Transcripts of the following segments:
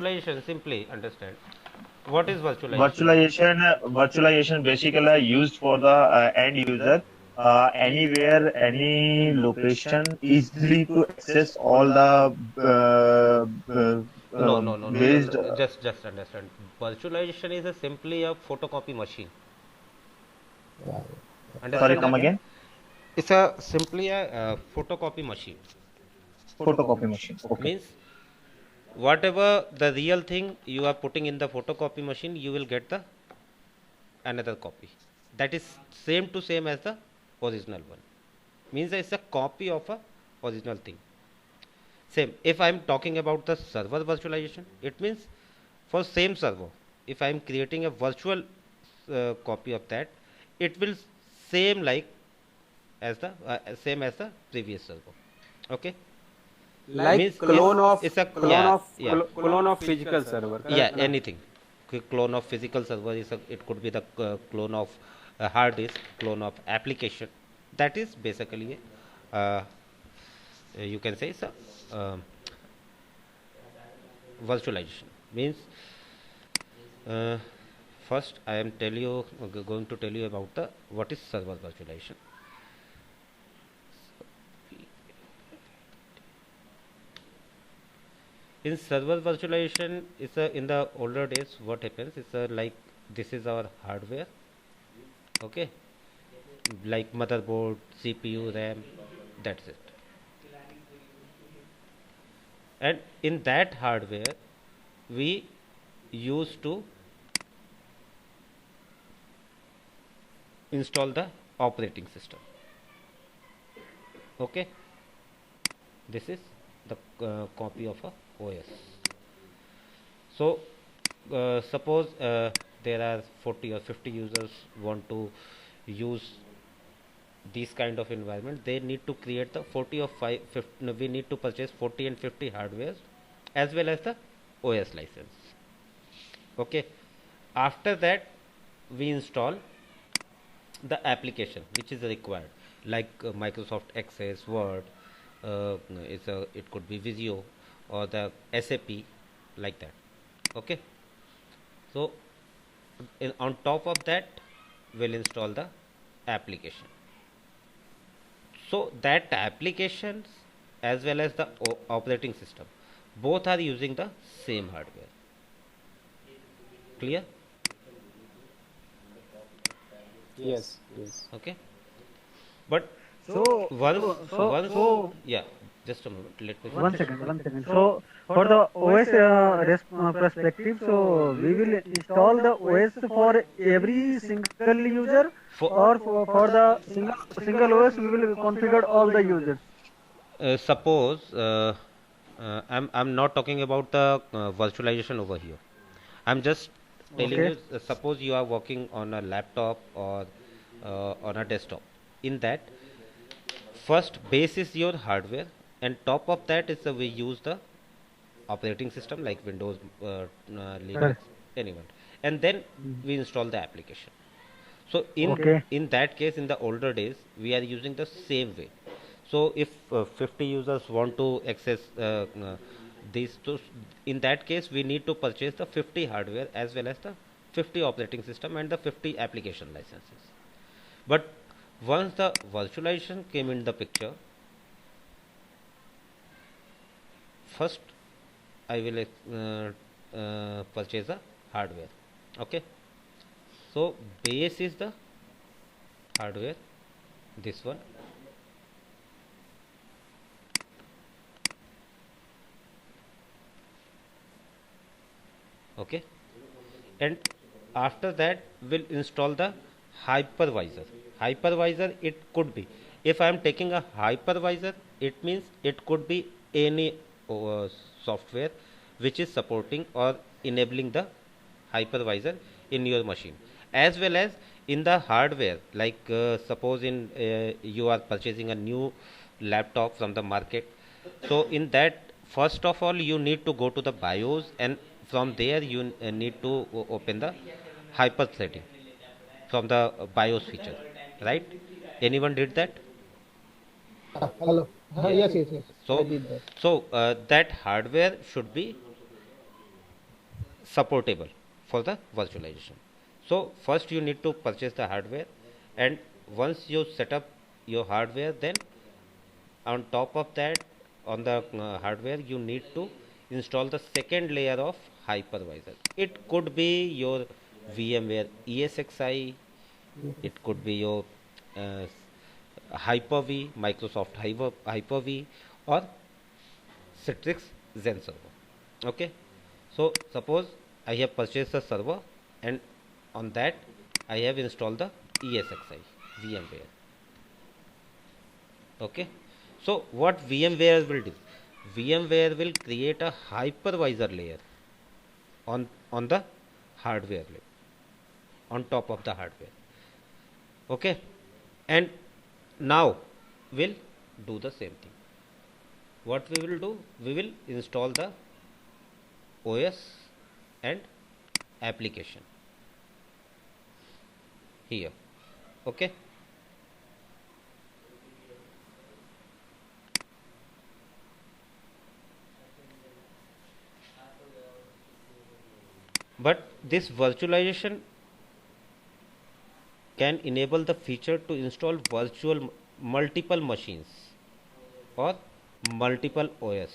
virtualization, simply understand. What is virtualization? Virtualization basically used for the end user anywhere, any location, easily to access all the No, no, no, no, no, based. no. Just understand. Virtualization is a simply a photocopy machine. Sorry, Understand come that? again. It's a simply a photocopy machine. Photocopy machine. Okay. Means whatever the real thing you are putting in the photocopy machine, you will get the another copy. That is same as the original one. Means it's a copy of a original thing. Same. If I am talking about the server virtualization, it means for same server, if I am creating a virtual copy of that, it will same like as the same as the previous server. Okay. Like Means it's a yeah, yeah, clone of physical server, yeah, correct na? anything. Clone of physical server is a, it could be the clone of hard disk, clone of application. That is basically you can say it's a virtualization. Means uh, first I am going to tell you about the what is server virtualization. In server virtualization, it's a, in the older days what happens is like this is our hardware, okay, like motherboard, CPU, RAM, that's it. And in that hardware we used to install the operating system. Okay, this is the copy of a OS. So suppose there are 40 or 50 users want to use this kind of environment. They need to create the 40 or 5 50, no, we need to purchase 40 and 50 hardwares as well as the OS license. Okay, after that we install the application which is required, like Microsoft Access, Word, it could be Visio or the SAP, like that. Okay, so on top of that we'll install the application. So that applications as well as the operating system both are using the same hardware. Clear? Yes, yes. Okay, but So, once once so yeah, just a moment, let me one finish. second, one second. So, for the OS perspective, so we will install the OS for every single user, For or for the single OS we will configure all the users. suppose I'm not talking about the virtualization over here. I'm just telling Okay. you, suppose you are working on a laptop or on a desktop. In that, first base is your hardware, and top of that is we use the operating system like Windows, Linux, Correct. anyone, and then Mm. we install the application. So Okay. in that case, in the older days, we are using the same way. So if 50 users want to access these, so in that case, we need to purchase the 50 hardware as well as the 50 operating system and the 50 application licenses. But once the virtualization came in the picture, first I will purchase a hardware. Okay, so base is the hardware, this one. Okay, and after that we'll install the hypervisor. It could be, if I am taking a hypervisor, it means it could be any software which is supporting or enabling the hypervisor in your machine, as well as in the hardware, like suppose in you are purchasing a new laptop from the market. So in that, first of all you need to go to the BIOS, and from there you need to open the hyperthreading from the BIOS feature, right? Anyone did that? Hello. Yeah. Yes, yes, yes. I So did that. that hardware should be supportable for the virtualization. So first you need to purchase the hardware, and once you set up your hardware, then on top of that, on the hardware, you need to install the second layer of hypervisor. It could be your VMware ESXi, it could be your uh, Hyper-V, Microsoft Hyper-V, or Citrix Zen server. Okay, so suppose I have purchased a server, and on that I have installed the ESXi VMware. Okay, so what VMware will do? VMware will create a hypervisor layer on the hardware layer, on top of the hardware. Okay, and now we'll do the same thing. What we will do? We will install the OS and application here. Okay, but this virtualization can enable the feature to install multiple machines or multiple OS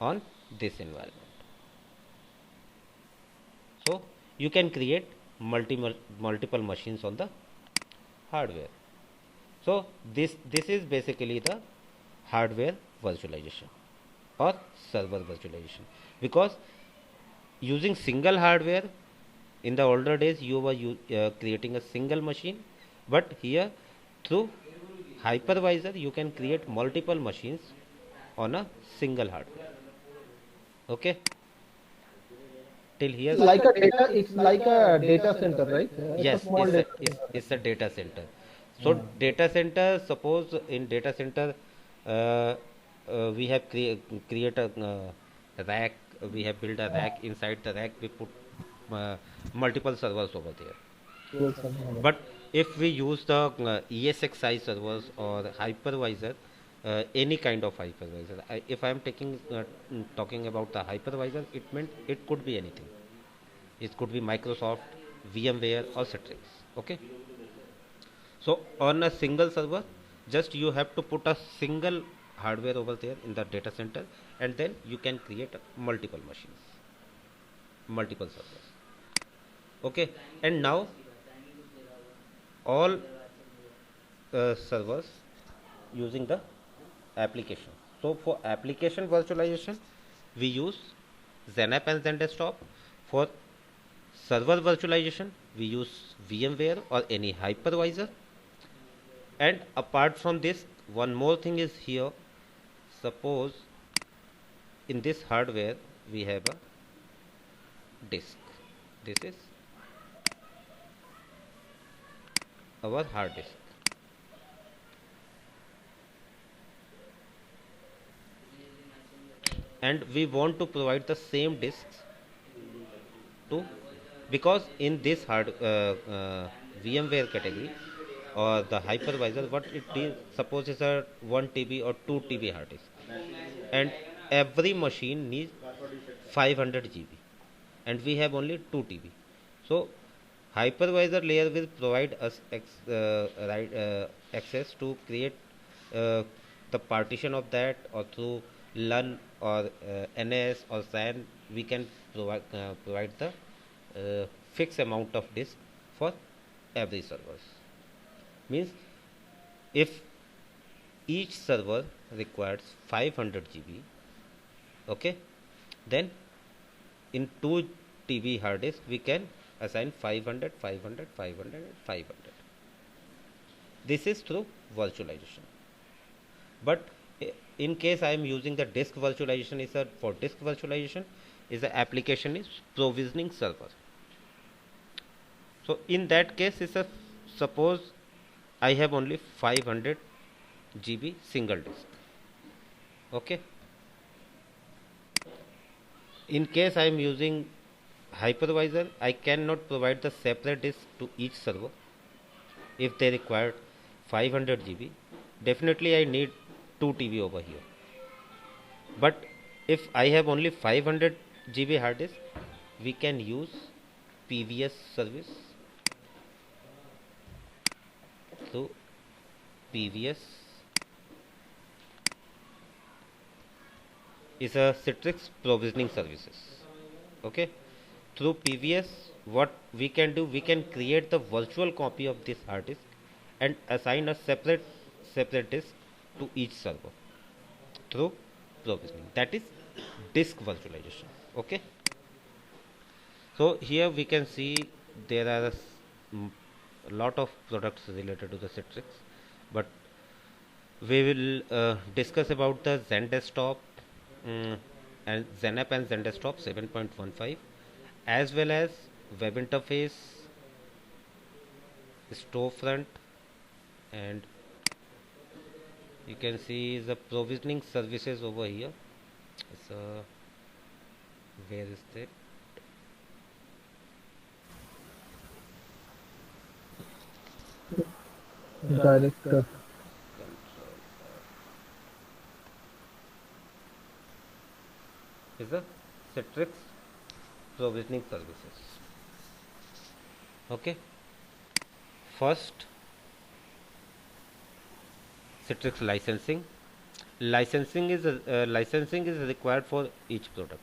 on this environment. So you can create multiple machines on the hardware. So this is basically the hardware virtualization or server virtualization, because using single hardware, in the older days you were creating a single machine, but here through hypervisor you can create multiple machines on a single hardware. Okay, till here? It's like a data center, right? It's a Yes, small data center. it's a data center. So data center, suppose in data center we have create a rack, we have built a rack. Inside the rack we put multiple servers over there. Yes, sir. But if we use the ESXi servers or hypervisor, any kind of hypervisor, if I am talking about the hypervisor, it meant it could be anything. It could be Microsoft, VMware, or Citrix. Okay. So on a single server, just you have to put a single hardware over there in the data center, and then you can create multiple machines, multiple servers. Okay, and now all servers using the application. So for application virtualization, we use XenApp and XenDesktop. For server virtualization, we use VMware or any hypervisor. And apart from this, one more thing is here. Suppose in this hardware we have a disk. This is our hard disk. And we want to provide the same disks to, because in this VMware category or the hypervisor, what it is, suppose it's a 1 TB or 2 TB hard disk, and every machine needs 500 GB, and we have only 2 TB. So hypervisor layer will provide us access to create the partition of that, or through LUN or NAS or SAN, we can provide the fixed amount of disk for every server. Means if each server requires 500 GB, okay, then in 2 TB hard disk we can assign 500, 500, 500 and 500. This is through virtualization. But in case I am using the disk virtualization, for disk virtualization is the application is provisioning server. So in that case, suppose I have only 500 GB single disk. Okay. In case I am using hypervisor, I cannot provide the separate disk to each server. If they require 500 GB, definitely I need 2 TB over here. But if I have only 500 GB hard disk, we can use PVS service. So PVS is a Citrix provisioning services. Okay, through PVS, what we can do, we can create the virtual copy of this hard disk and assign a separate disk to each server through provisioning. That is disk virtualization. Okay, so here we can see there are a lot of products related to the Citrix, but we will discuss about the Zen Desktop, and ZenApp and Zen Desktop 7.15, as well as web interface, storefront, and you can see the provisioning services over here. So where is that? Director. Is the Citrix provisioning services. Okay, first Citrix licensing. Licensing is required for each product,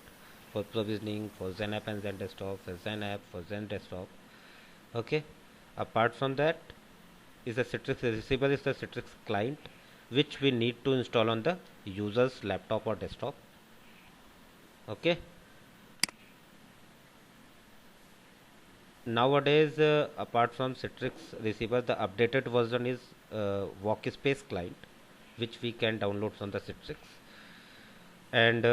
for provisioning, for ZenApp and Zen Desktop, for ZenApp, for Zen Desktop. Okay, apart from that is the Citrix receiver, is the Citrix client, which we need to install on the user's laptop or desktop. Okay, nowadays apart from Citrix receiver, the updated version is Workspace client, which we can download from the Citrix. And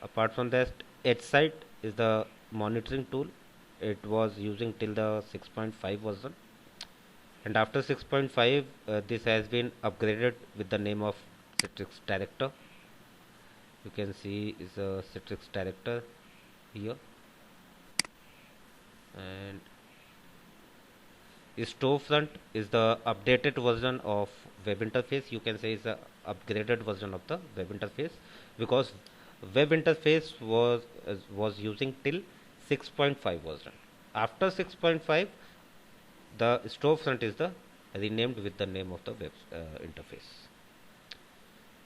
apart from that, EdgeSight is the monitoring tool. It was using till the 6.5 version, and after 6.5 this has been upgraded with the name of Citrix Director. You can see is a Citrix Director here, and Storefront is the updated version of web interface. You can say is the upgraded version of the web interface, because web interface was using till 6.5 version. After 6.5, the Storefront is the renamed with the name of the web interface.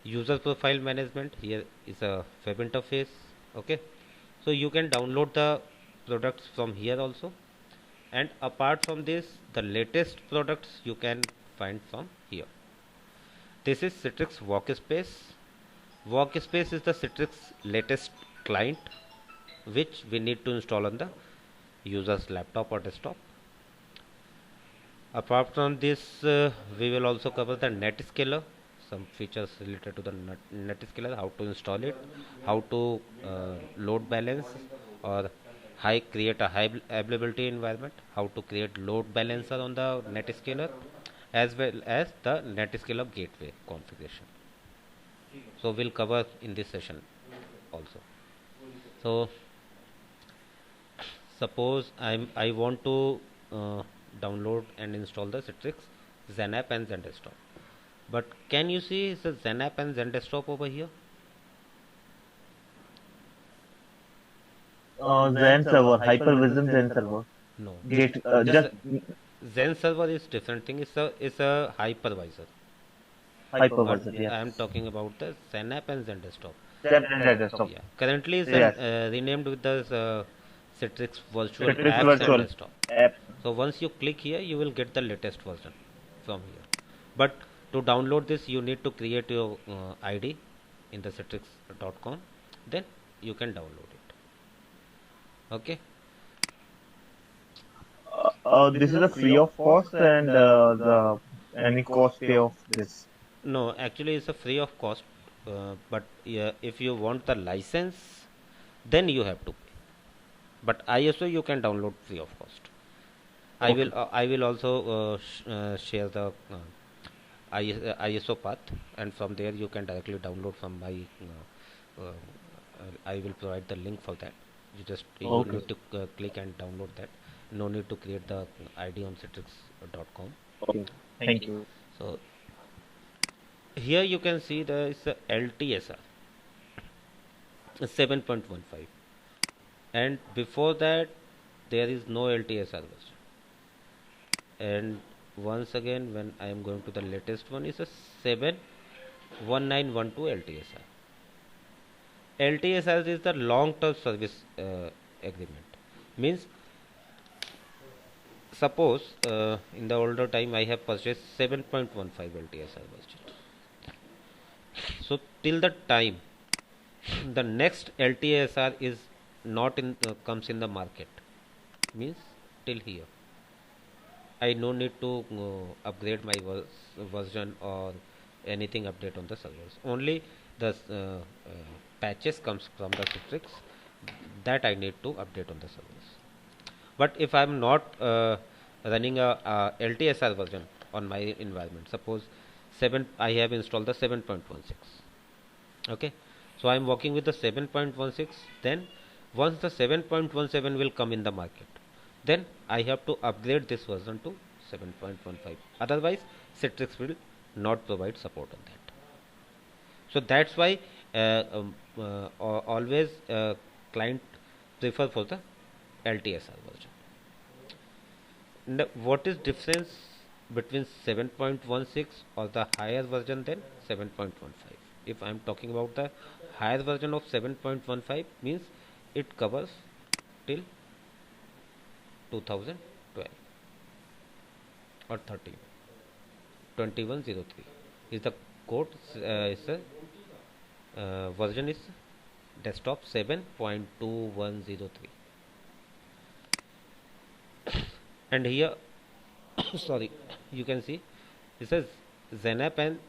User profile management, here is a web interface. Okay, so you can download the products from here also, and apart from this, the latest products you can find from here. This is Citrix Workspace. Workspace is the Citrix latest client, which we need to install on the user's laptop or desktop. Apart from this, we will also cover the NetScaler, some features related to the NetScaler, how to install it, how to load balance or create a high availability environment, how to create load balancer on the NetScaler, as well as the NetScaler gateway configuration. So we'll cover in this session also. So suppose I want to download and install the Citrix ZenApp and Zen Desktop, but can you see the ZenApp and Zen Desktop over here? Zen server, Hypervision Zen server. No, Gate, just Zen server is different thing. It's a hypervisor. hypervisor. But Yeah. I am talking about the ZenApp and Zen Desktop. Zen and desktop. Yeah, currently it's Yes. renamed with the Citrix Virtual Citrix Apps Virtual and Desktop. App. So once you click here, you will get the latest version from here. But to download this, you need to create your ID in the citrix.com. Then you can download it. Okay. This is a free of cost, and the any cost pay of this. No, actually it's a free of cost. But if you want the license, then you have to pay. But ISO you can download free of cost. Okay. I will also share the ISO path, and from there you can directly download from my. I will provide the link for that. You Okay. need to click and download that. No need to create the ID on citrix.com. Okay. Thank you. So here you can see there is a LTSR 7.15. and before that there is no LTSR version. And once again, when I am going to the latest one, is a 71912 LTSR. LTSR is the long term service agreement. Means, suppose in the older time I have purchased 7.15 LTSR version. So till the time the next LTSR is not in comes in the market, means till here I no need to upgrade my version or anything update on the servers. Only the patches comes from the Citrix that I need to update on the servers. But if I am not running a LTSR version on my environment, suppose I have installed the 7.16. Okay, so I am working with the 7.16. Then once the 7.17 will come in the market, then I have to upgrade this version to 7.15. Otherwise, Citrix will not provide support on that. So that's why always client prefer for the LTSR version. Now, what is difference between 7.16 or the higher version than 7.15? If I am talking about the higher version of 7.15, means it covers till 2012 or 13. 2103 is the code, is the version is desktop 7.2103. And here sorry, you can see it says ZenApp and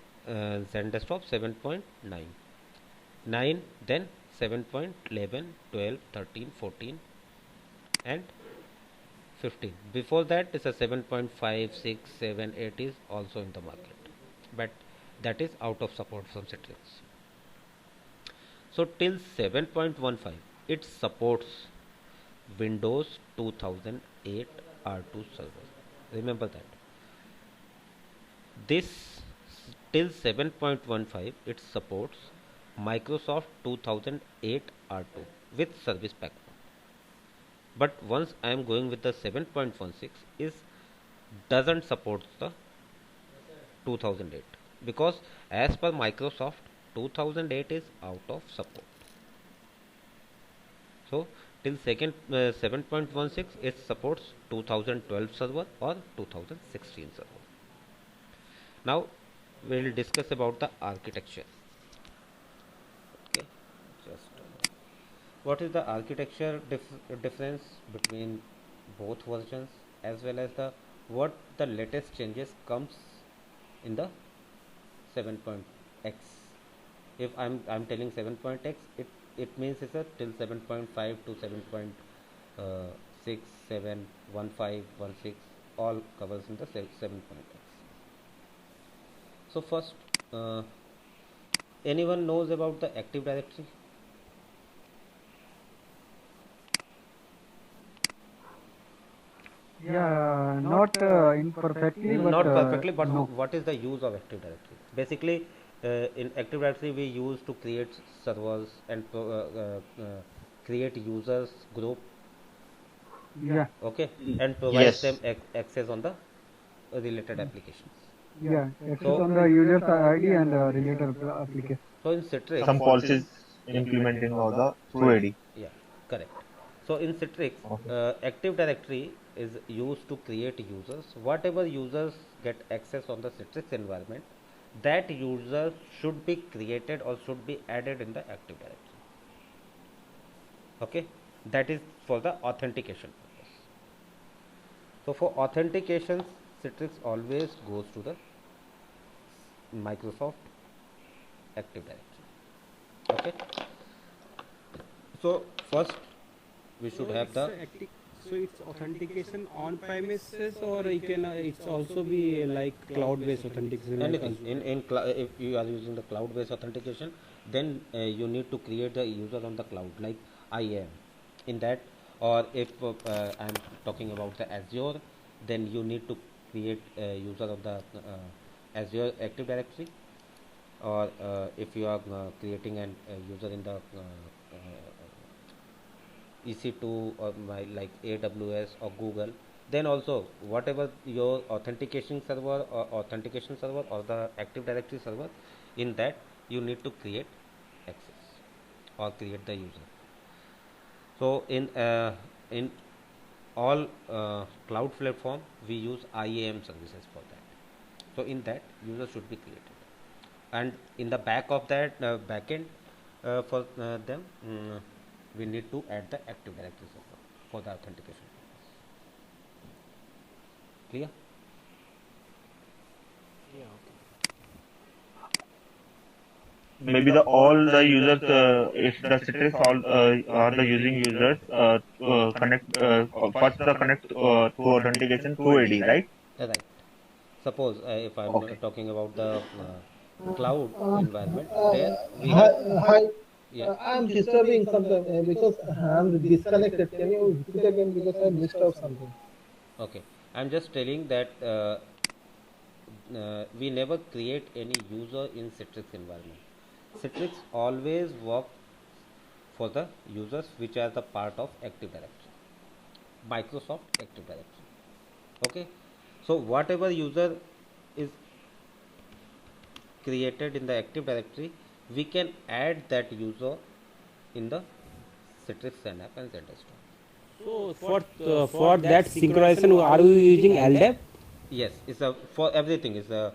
Zen Desktop 7.9, 9, then 7.11, 12, 13, 14 and 15. Before that is a 7.5, 6, 7, 8 is also in the market, but that is out of support from Citrix. So till 7.15 it supports Windows 2008 R2 server. Remember that. This till 7.15 it supports Microsoft 2008 R2 with service pack. But once I am going with the 7.16 is doesn't support the 2008, because as per Microsoft 2008 is out of support. So till 7.16 it supports 2012 server or 2016 server. Now we will discuss about the architecture. Okay, just what is the architecture difference between both versions, as well as the what the latest changes comes in the 7.x. If I'm telling 7.x, it means it's a till 7.5 to 7.6, 7, 1.5, 1.6 all covers in the 7.x. So first, anyone knows about the Active Directory? Yeah, not imperfectly, but Not perfectly, but no. what is the use of Active Directory? Basically, in Active Directory we use to create servers and create users group, Yeah, okay, and provides Yes. them access on the related applications. yeah. Access So- on the user's ID and related application. So in Citrix, Some policies implementing of the through AD. yeah, correct. So in Citrix, Okay. Active Directory is used to create users. Whatever users get access on the Citrix environment, that user should be created or should be added in the Active Directory. Okay, that is for the authentication purpose. So for authentication, Citrix always goes to the Microsoft Active Directory. Okay. So first we should have the So it's authentication on premises, or you can it's also be like cloud based authentication. anything if you are using the cloud based authentication, then you need to create the user on the cloud like I am in that. Or if I am talking about the Azure, then you need to create a user of the Azure Active Directory. Or if you are creating a user in the EC2 or like AWS or Google, then also whatever your authentication server or the Active Directory server, in that you need to create access or create the user. So in all cloud platform we use IAM services for that. So in that user should be created, and in the back of that backend for them we need to add the Active Directory server for the authentication purpose. Clear? Maybe the all the users, if the Citrix all are the using users, connect first the connect through authentication through AD, right? Right. Suppose if I'm Okay. talking about the cloud Uh, environment, there we hi, have, hi. yeah. I'm disturbing something because I'm disconnected. Can you repeat again because I missed out something? Okay, I'm just telling that we never create any user in Citrix environment. Citrix always works for the users which are the part of Active Directory, Microsoft Active Directory. Okay, so whatever user is created in the Active Directory, we can add that user in the Citrix Synapse and ZSTOR. So for that synchronization, are we using LDAP? Yes, it's a for everything. Is a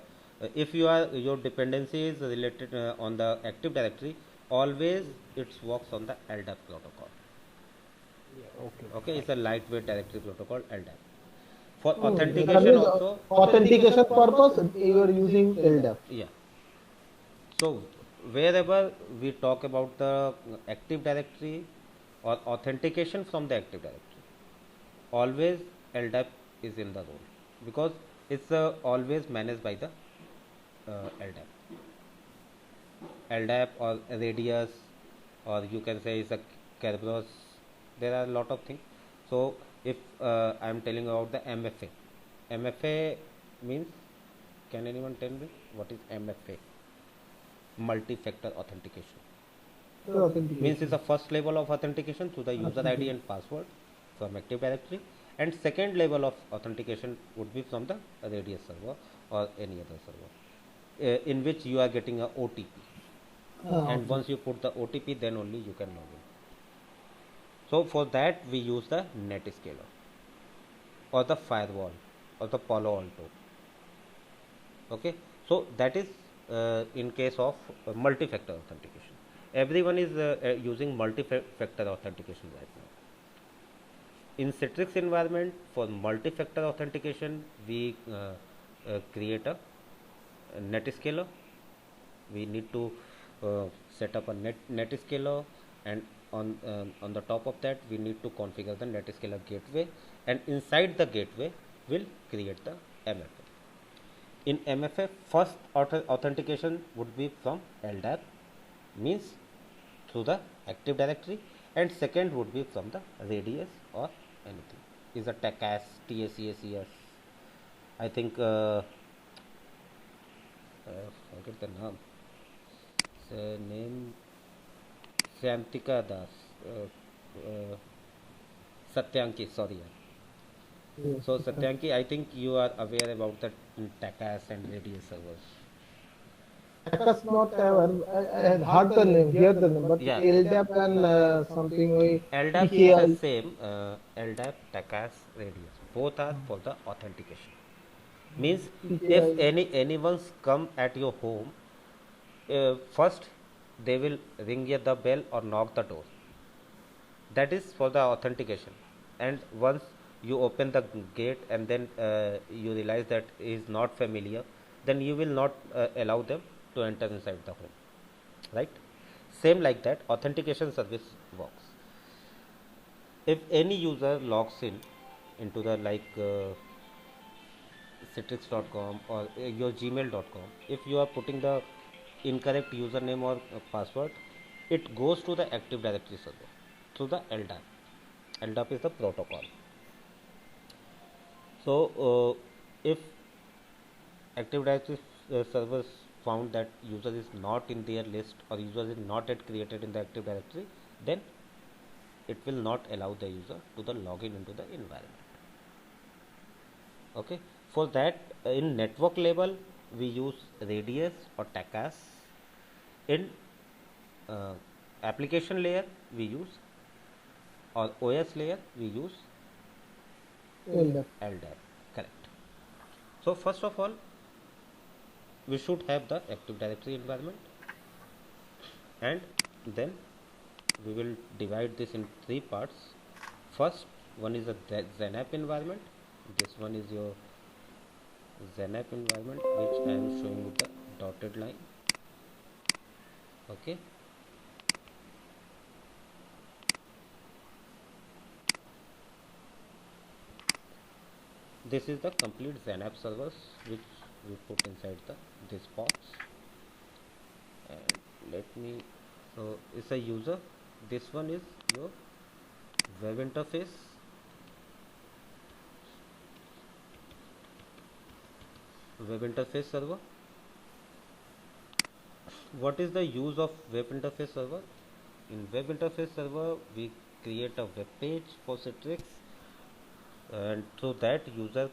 if you are your dependency is related on the Active Directory, always it works on the LDAP protocol. Okay. Okay, it's a lightweight directory protocol LDAP. For That authentication means also, authentication purpose you are using LDAP. yeah. So wherever we talk about the Active Directory or authentication from the Active Directory, always LDAP is in the role, because it's always managed by the LDAP. LDAP or Radius, or you can say it's a Kerberos. There are a lot of things. So if I am telling about the MFA, MFA means, can anyone tell me what is MFA? Multi-factor authentication. Means it's the first level of authentication through the user ID and password from Active Directory, and second level of authentication would be from the Radius server or any other server, in which you are getting a OTP, and once you put the OTP, then only you can log in. So for that we use the Netscaler or the firewall or the Palo Alto. Okay, so that is in case of multi-factor authentication. Everyone is using multi-factor authentication right now. In Citrix environment, for multi-factor authentication, we create a Netscaler. We need to set up a Netscaler, and on the top of that, we need to configure the Netscaler gateway, and inside the gateway, we'll create the MFA. In MFA, first authentication would be from LDAP, means through the Active Directory, and second would be from the Radius or anything. Is a TACAS, TACACS. I think forget the name. Name Shantika Das, Satyanki. Sorry. So Satyanki, I think you are aware about the TACAS and Radius servers. That's not I had heard the name, hear the name, but Yeah. LDAP and something we LDAP is PKI. the same. LDAP, TACAS, Radius. Both are for the authentication. Means if anyone's come at your home, first they will ring the bell or knock the door. That is for the authentication. And once you open the gate and then you realize that is not familiar, then you will not allow them to enter inside the home. Right? Same like that, authentication service works. If any user logs in into the like citrix.com or your gmail.com, if you are putting the incorrect username or password, it goes to the Active Directory server through the LDAP. LDAP is the protocol. So if Active Directory servers found that user is not in their list or user is not yet created in the Active Directory, then it will not allow the user to the login into the environment. Okay, for that in network level we use Radius or TACAS. In application layer we use, or OS layer we use LDAP. LDAP. Correct. So first of all, we should have the Active Directory environment, and then we will divide this in three parts. First one is a XenApp environment. This one is your XenApp environment, which I am showing with the dotted line. Okay. This is the complete XenApp servers which we put inside this box. And let me, so it's a user. This one is your web interface. Web interface server. What is the use of web interface server? In web interface server we create a web page for Citrix, and so that user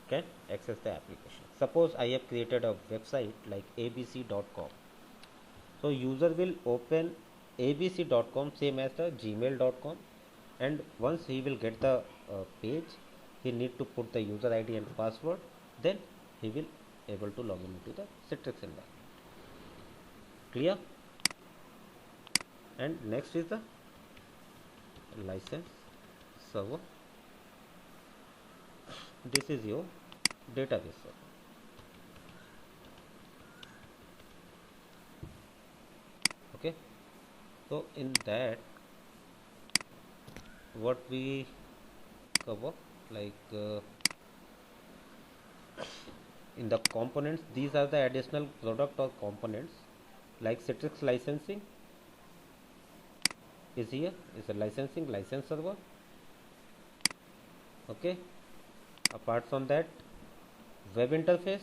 can access the application. Suppose I have created a website like abc.com. So user will open abc.com same as the gmail.com, and once he will get the page, he need to put the user ID and password, then he will able to log in into the Citrix environment. Clear? And next is the license server. This is your database server. Okay, so in that what we cover, like in the components, these are the additional product or components, like Citrix licensing is here, is a licensing license server. Okay, apart from that, web interface.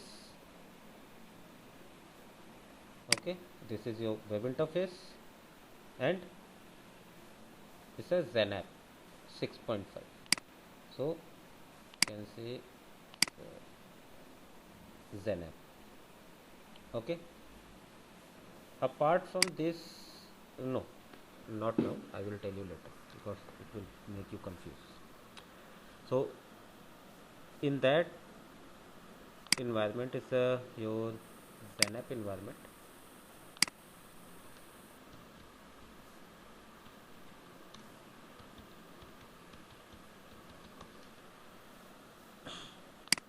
Okay, this is your web interface, and it's a XenApp 6.5. so you can say XenApp. Okay, apart from this, no, not now, I will tell you later because it will make you confused. So in that environment is your XenApp environment.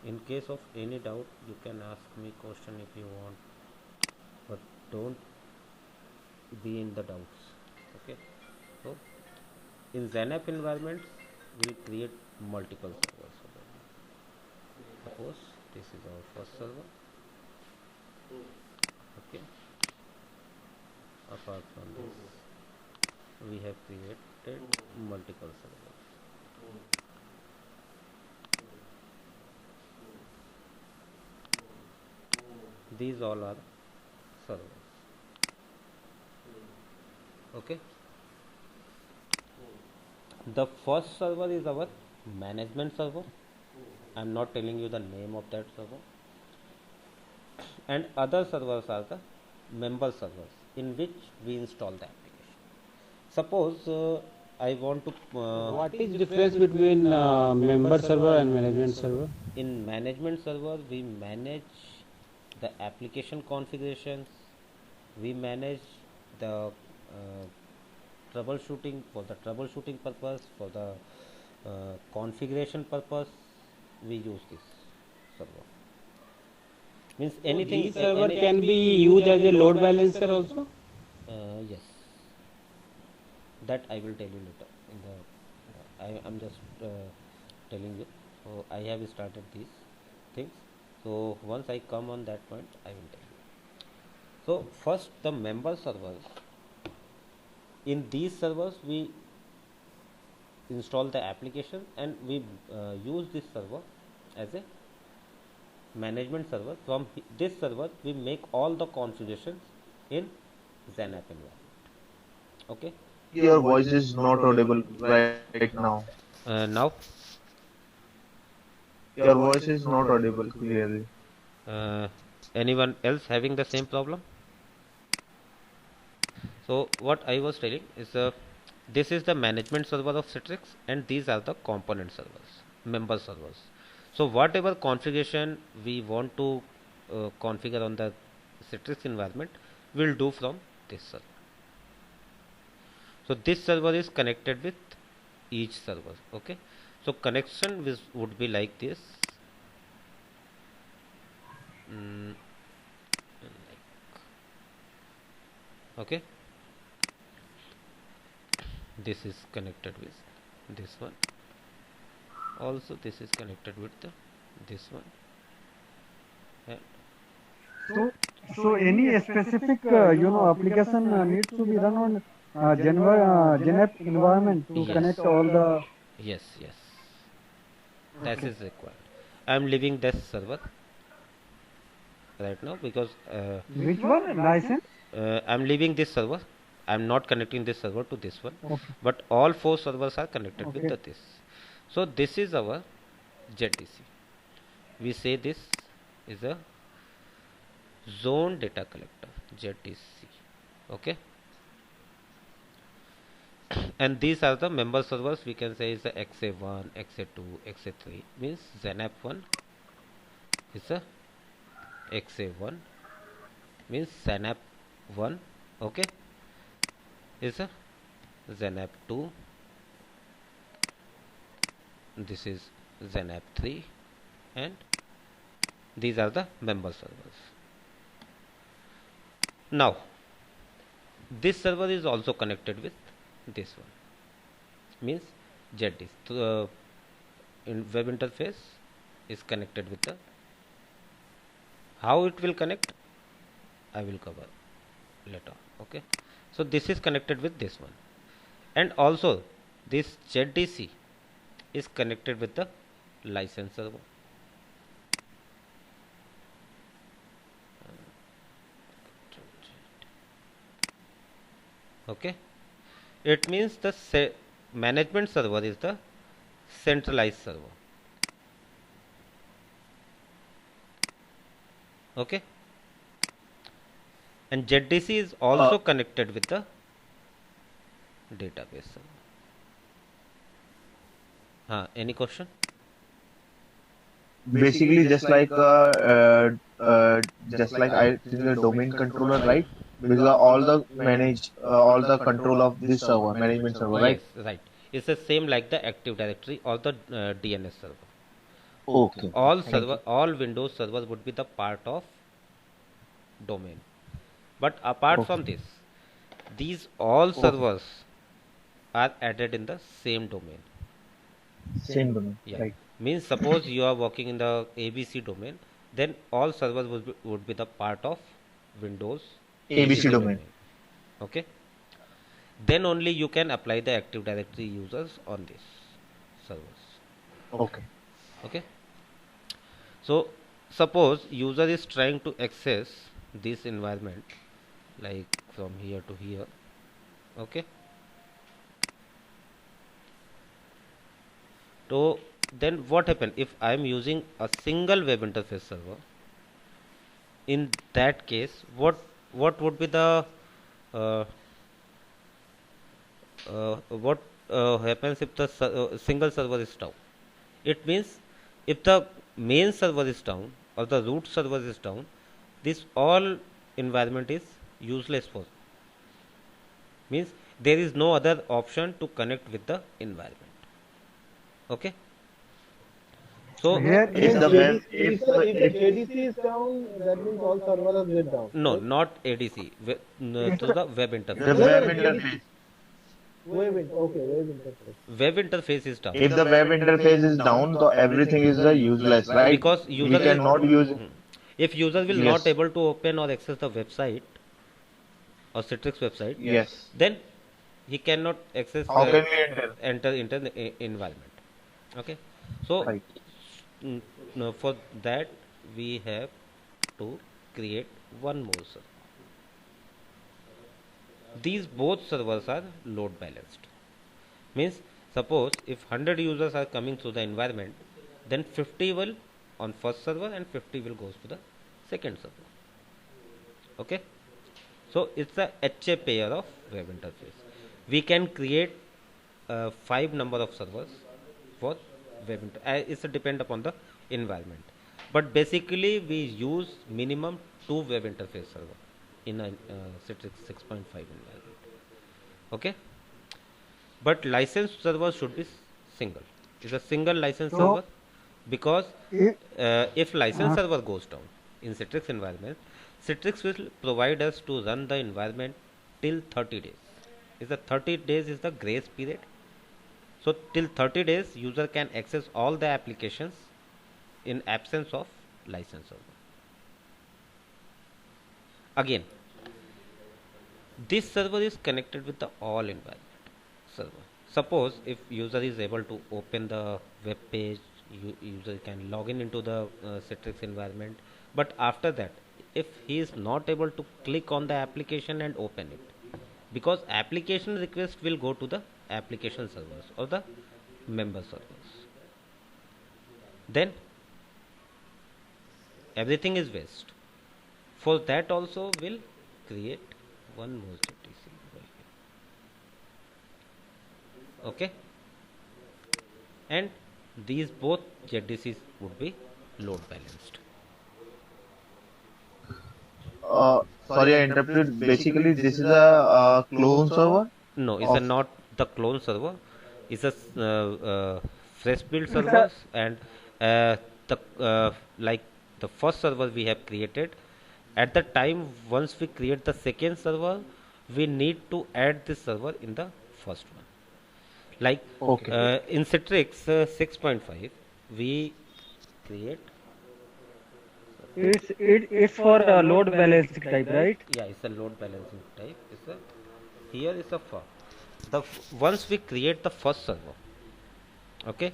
In case of any doubt, you can ask me question if you want, but don't be in the doubts. Okay, so in XenApp environments we'll create multiple servers. Suppose this is our first server. Okay, apart from this we have created multiple servers. These all are servers. Okay, the first server is our management server. I am not telling you the name of that server. And other servers are the member servers in which we install the application. Suppose I want to What is difference between member server and management server? in management server we manage the application configurations, we manage the troubleshooting for the troubleshooting purpose, for the configuration purpose we use this server. Means anything. This server can be used as a load balancer also? Yes, that I will tell you later. In the I am just telling you. So I have started these things. So once I come on that point, I will tell you. So first, the member servers. In these servers, we install the application and we use this server as a management server. From this server, we make all the configurations in XenApp environment. Okay, Your voice is not audible right now. Now, Your voice is not audible clearly. uh, anyone else having the same problem? So what I was telling is this is the management server of Citrix, and these are the component servers, member servers. So whatever configuration we want to configure on the Citrix environment, we'll do from this server. So this server is connected with each server. Okay. So connection would be like this. Mm, okay. This is connected with this one. Also, this is connected with this one. And So, so any specific, application needs to be run on Genap environment to yes, connect all the. yes, yes. That Okay. is required. I am leaving this server right now because Which one? License? I am leaving this server. I am not connecting this server to this one, Okay. but all four servers are connected with Okay. this. So this is our ZDC. We say this is a zone data collector, ZDC. Okay. And these are the member servers. We can say is the XA1, XA2, XA3. Means Xanap1 is a XA1, means Xanap1. Okay, is a Xanap2. This is Xanap3, and these are the member servers. Now this server is also connected with this one, means ZDC. So in web interface is connected with the, how it will connect I will cover later. Okay, so this is connected with this one, and also this ZDC is connected with the license server. Okay, it means the management server is the centralized server. Okay, and ZDC is also connected with the database server. Any question? Basically, just like I think the domain controller, right? Because all the control of this server, management server, right? Yes, right. It's the same like the Active Directory or the DNS server. Okay. All Thank you. all Windows servers would be the part of domain. But apart from Okay. this, these all Okay. servers are added in the same domain. Same domain, Yeah. right? Means suppose you are working in the ABC domain, then all servers would be the part of Windows ABC domain. Okay. Then only you can apply the Active Directory users on these servers. Okay. Okay. So suppose user is trying to access this environment like from here to here. Okay. So then what happen if I am using a single web interface server? In that case, what would be the uh, what happens if the single server is down? It means if the main server is down or the root server is down, this all environment is useless for. Means there is no other option to connect with the environment. Okay. So Here, If the web, If JDC is down, that means all servers get down. no, not ADC, it's to the web the interface. web no, interface, web interface. Web interface is down if the web interface is down, so everything is useless, right? because We user cannot use. if user will Yes. not able to open or access the website or Citrix website, Yes. then he cannot access How can we enter? enter into the environment. Okay, so Right. no, for that we have to create one more server. these both servers are load balanced. Means suppose if 100 users are coming through the environment, then 50 will on first server and 50 will goes to the second server. Okay, so it's a HA pair of web interface. We can create 5 number of servers for web it's a depend upon the environment, but basically we use minimum 2 web interface server in a Citrix 6.5 environment. Okay, but license server should be single. It's a single license So, server, because i- if license uh, server goes down in Citrix environment, Citrix will provide us to run the environment till 30 days. Is the 30 days is the grace period. So till 30 days user can access all the applications in absence of license server. Again, this server is connected with the all environment server. Suppose if user is able to open the web page, user can log in into the Citrix environment, but after that if he is not able to click on the application and open it, because application request will go to the application servers or the member servers, then everything is waste. For that also will create one more JTC over here. Okay, and these both JDCs would be load balanced. Sorry, I interrupted. Basically, this is a clone server No, it's a of. not the clone server. It's a fresh build it's servers, and the like the first server we have created. At the time, once we create the second server, we need to add this server in the first one. Like Okay. in Citrix 6.5, we create. it's for load balancing type, right? Yeah, it's a load balancing type. It's a here is a for the once we create the first server. Okay,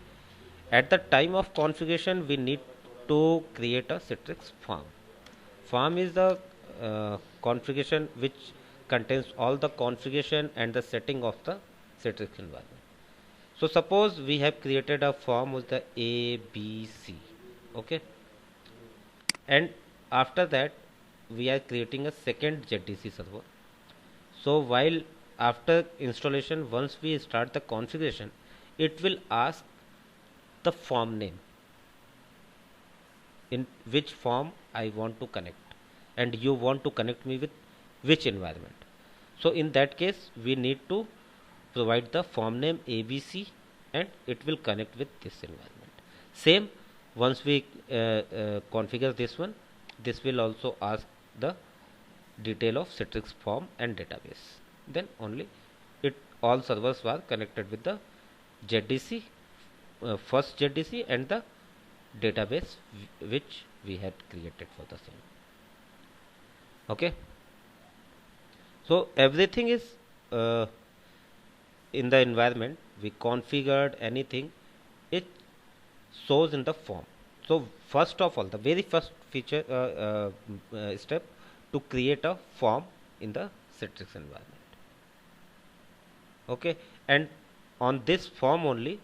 at the time of configuration we need to create a Citrix farm. Farm is the configuration which contains all the configuration and the setting of the Citrix environment. So suppose we have created a form with the A, B, C. Okay, and after that we are creating a second JDC server. So while after installation, once we start the configuration, it will ask the form name, in which form I want to connect, and you want to connect me with which environment. So in that case we need to provide the form name ABC, and it will connect with this environment. Same, once we configure this one, this will also ask the detail of Citrix form and database. Then only it all servers were connected with the JDC, first JDC, and the database which we had created for the same. Okay, so everything is uh, in the environment we configured anything, it shows in the form. So first of all, the very first feature step to create a form in the Citrix environment. Okay, and on this form only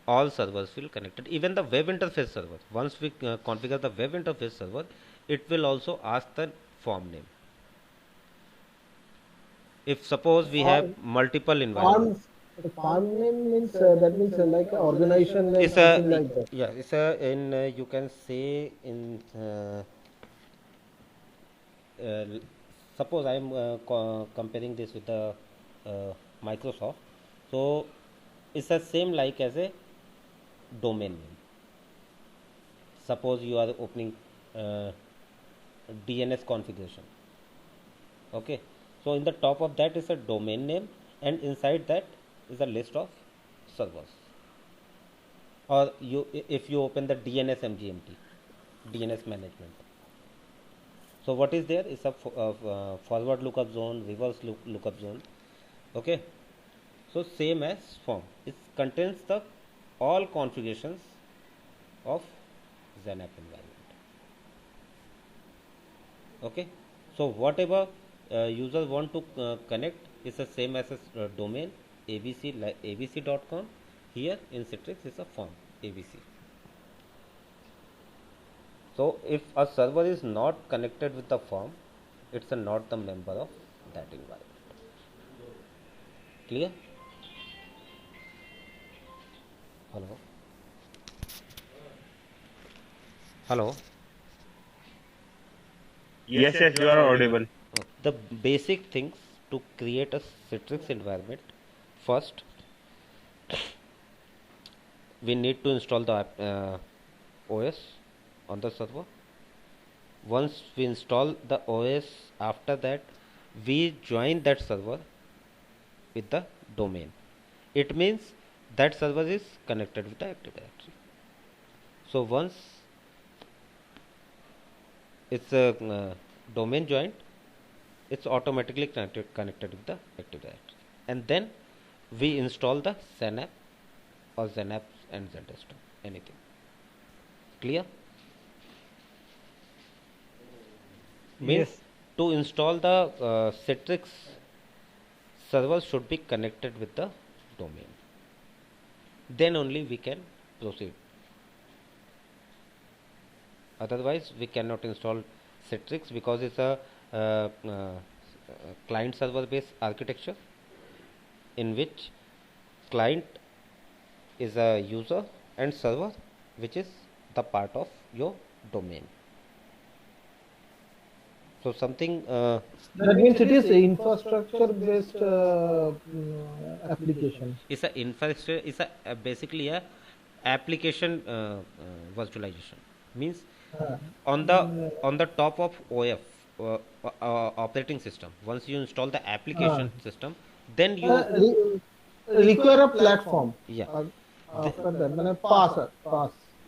all servers will connected, even the web interface server. Once we configure the web interface server, it will also ask the form name. If suppose we have Farm, multiple environments, farm, the farm name means that means like an organization name, it's something a like that. yeah, it's a in you can say in suppose I am comparing this with the uh, Microsoft. So it's the same like as a domain name. Suppose you are opening DNS configuration. Okay, so in the top of that is a domain name, and inside that is a list of servers. Or you if you open the DNS MGMT, DNS management. So what is there is a forward lookup zone, reverse lookup zone. Okay, so same as form, it contains the all configurations of XANAPP environment. Okay, so whatever user want to connect, is the same as a domain abc, like abc.com. Here in Citrix is a form abc. So if a server is not connected with the form, it's not the member of that environment. Clear? Hello? Hello? Yes, yes, you are audible. The basic things to create a Citrix environment. First, we need to install the OS on the server. Once we install the OS, after that we join that server with the domain. It means that server is connected with the Active Directory. So once it's a domain joined, it's automatically connected with the Active Directory. And then we install the Xenap or Xenap and Zendesk, anything. Clear? Means Yes. to install the Citrix server should be connected with the domain. Then only we can proceed. Otherwise, we cannot install Citrix because it's a client server based architecture in which client is a user and server which is the part of your domain. So something That means it is infrastructure based application. is a infrastructure is a basically a application virtualization. Means on the top of OF operating system. Once you install the application system, then you Require a platform. yeah After that, then a pass.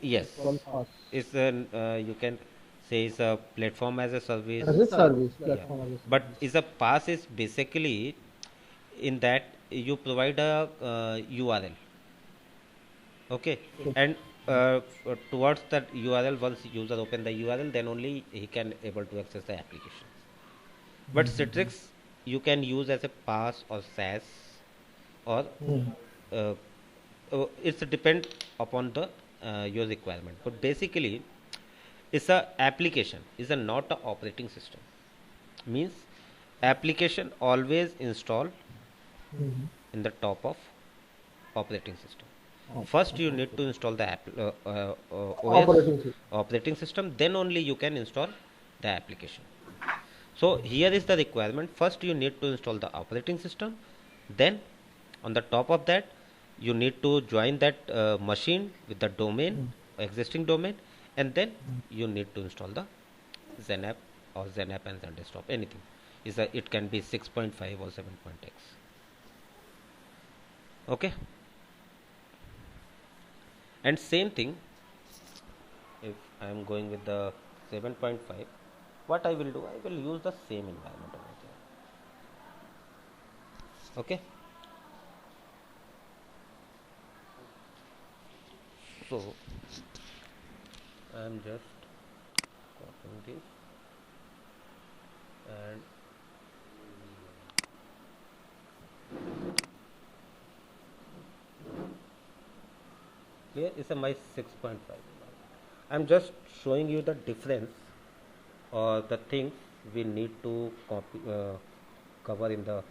yes Called pass. is an you can say is a platform as a service. As a service, Yeah. platform as a service. But is a pass is basically in that you provide a URL. Okay, and towards that URL, once user open the URL, then only he can able to access the application. But Citrix you can use as a pass or SaaS or uh, it's depend upon the your requirement. But basically, it's a application. Is a not a operating system. Means application always install in the top of operating system. First, you need to install the OS operating system. Then only you can install the application. So here is the requirement. First, you need to install the operating system. Then, on the top of that, you need to join that machine with the domain, existing domain, and then you need to install the Xenap or Xenap and Zendesk, anything. It can be 6.5 or 7.x. Okay. And same thing, if I am going with the 7.5, what I will do, I will use the same environment over there. Okay. So I am just copying this and here is a my 6.5. I am just showing you the difference or the things we need to cover in the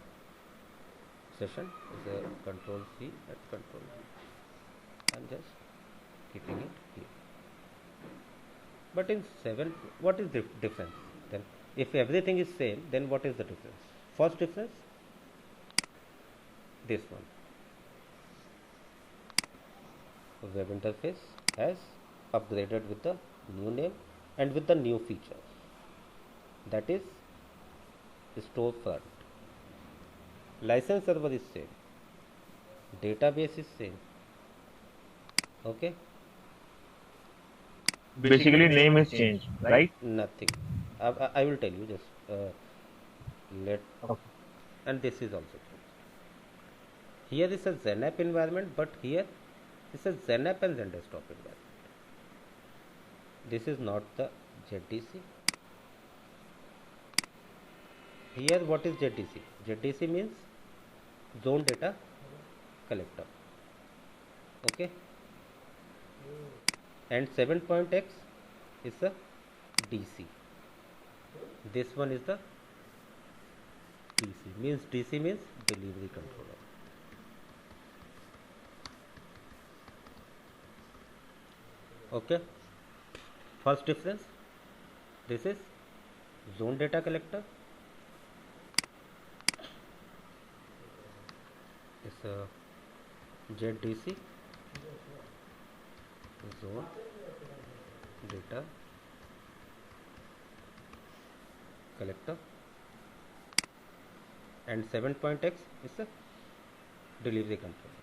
session. Is a control C and control V. I am just keeping it here. But in 7, what is the difference then? If everything is same, then what is the difference? First difference, this one. Web interface has upgraded with the new name and with the new feature, that is storefront. License server is same, database is same. Okay, Basically, name is changed, right? nothing. I will tell you, just let Okay. and this is also changed. Here is a Xenap environment, but here is a Xenap and Zendesk environment. This is not the ZDC. Here what is ZDC? ZDC means zone data collector. Okay, and 7.x is the DC. This one is the DC means delivery controller. Okay, first difference, this is zone data collector, is a ZDC, zone data collector, and 7.x is a delivery controller.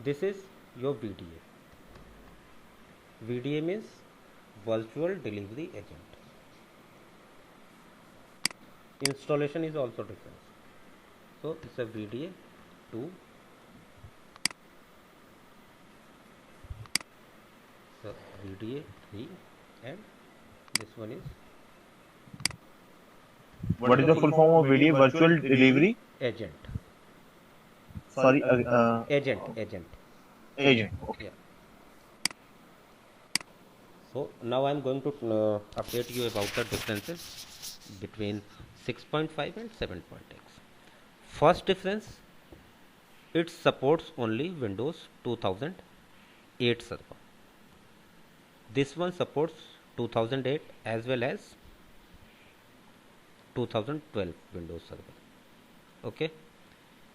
This is your VDA. VDA means virtual delivery agent. Installation is also different. So it's a VDA 2. So VDA 3, and this one is What is the full form of VDA? Virtual delivery agent. sorry Agent. agent. Okay. Yeah. So now I am going to update you about the differences between 6.5 and 7.x. First difference, it supports only Windows 2008 server. This one supports 2008 as well as 2012 Windows server. Okay,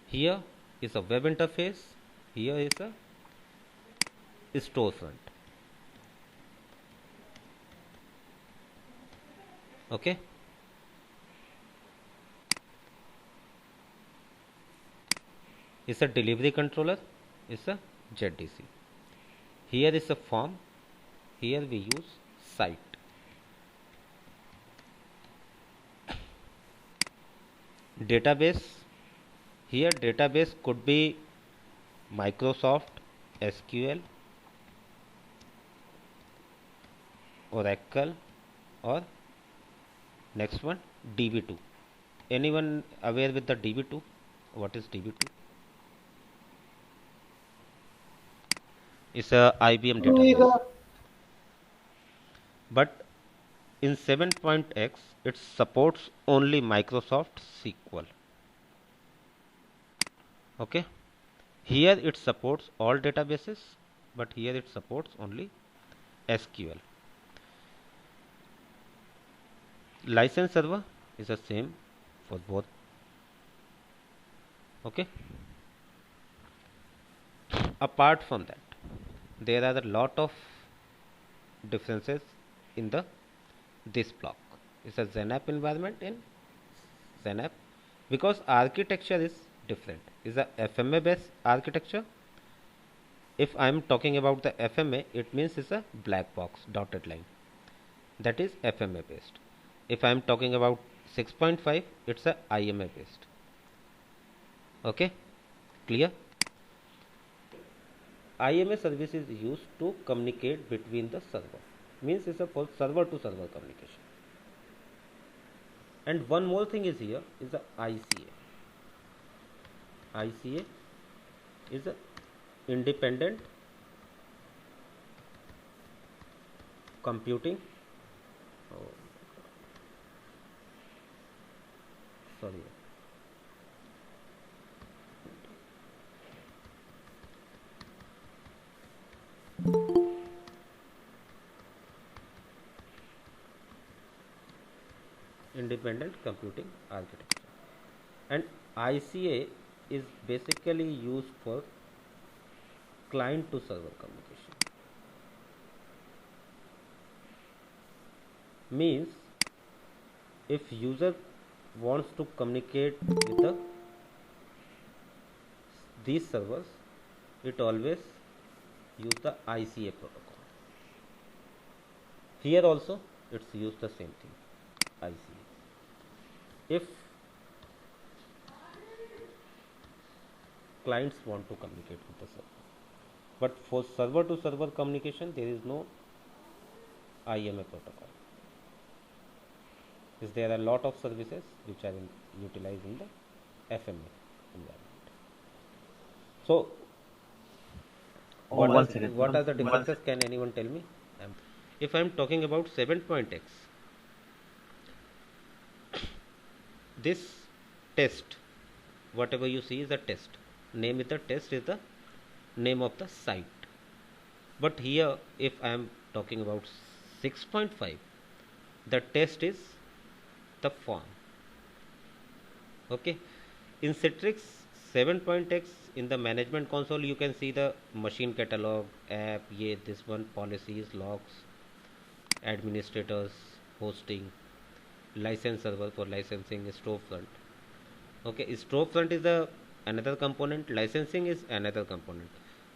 here is a web interface, here is a storefront. Okay, it's a delivery controller, it's a ZDC. Here is a form, here we use site. Database, here database could be Microsoft SQL, Oracle, or next one DB2. Anyone aware with the DB2? What is DB2? It's a IBM database. But in 7.x it supports only Microsoft SQL. Okay, here it supports all databases, but here it supports only SQL. License server is the same for both. Okay, apart from that, there are a lot of differences in this block. It's a XenApp environment in XenApp, because architecture is different. It's a FMA based architecture. If I am talking about the FMA, it means it's a black box dotted line, that is FMA based. If I am talking about 6.5, it's a IMA based. Okay, clear? IMA service is used to communicate between the server, means it's a for server to server communication. And one more thing is here is the ICA. ICA is a independent computing. Oh, sorry. Independent computing architecture. And ICA is basically used for client to server communication. Means if user wants to communicate with these servers, it always use the ICA protocol. Here also it's used the same thing, ICA. If clients want to communicate with the server, but for server to server communication there is no IMA protocol. There are a lot of services which are utilized in the FMA environment. So Oh, one second. what are the One differences? second. Can anyone tell me? If I am talking about 7.x, this test, whatever you see is a test. Name is the test is the name of the site. But here, if I am talking about 6.5, the test is the form. Okay. In Citrix 7.x, in the management console, you can see the machine catalog, app, this one, policies, logs, administrators, hosting, license server for licensing, storefront. Okay, storefront is the another component, licensing is another component.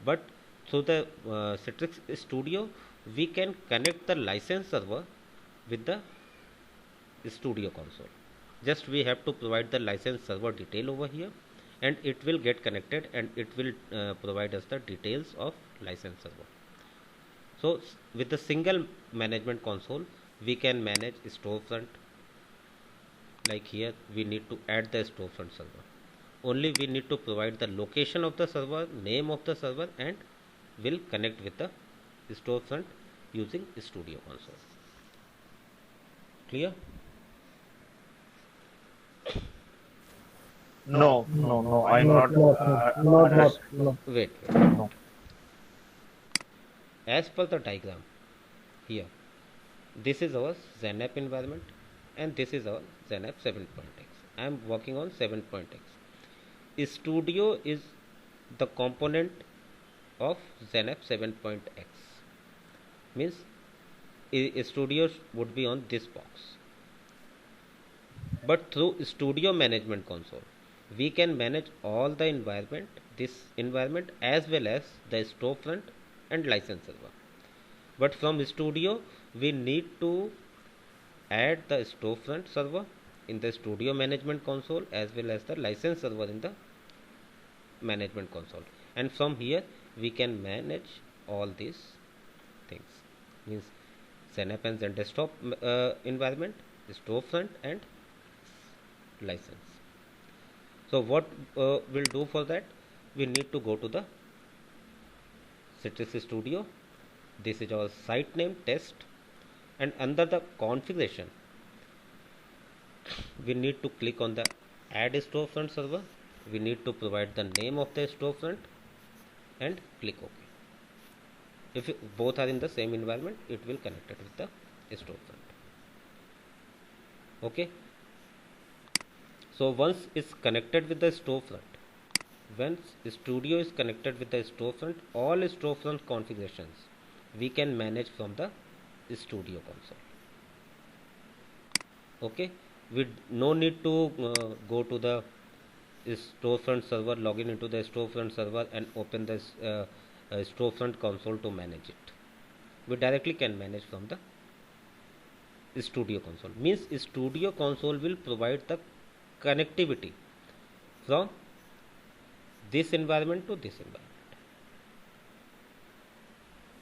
But through the Citrix Studio, we can connect the license server with the Studio console. Just we have to provide the license server detail over here, and it will get connected, and it will provide us the details of license server. So with the single management console, we can manage storefront. Like here, we need to add the storefront server. Only we need to provide the location of the server, name of the server, and will connect with the storefront using Studio console. Clear? No. I'm Not, not. not, not, not, not, not. Wait. No. As per the diagram here, this is our XenApp environment, and this is our XenApp 7.x. I am working on 7.x. Studio is the component of XenApp 7.x. Means Studio would be on this box. But through Studio Management Console, we can manage all the environment, this environment, as well as the storefront and license server. But from Studio, we need to add the storefront server in the Studio Management Console, as well as the license server in the management console. And from here, we can manage all these things. Means XenApp and XenDesktop environment, storefront, and license. So what we'll do for that? We need to go to the Citrix Studio. This is our site name, test, and under the configuration, we need to click on the add storefront server. We need to provide the name of the storefront and click OK. If both are in the same environment, it will connect it with the storefront. Okay. So once it's connected with the storefront, once Studio is connected with the storefront, all storefront configurations we can manage from the Studio console. Okay, we no need to go to the storefront server, log into the storefront server and open this storefront console to manage it. We directly can manage from the Studio console. Means Studio console will provide the connectivity from this environment to this environment.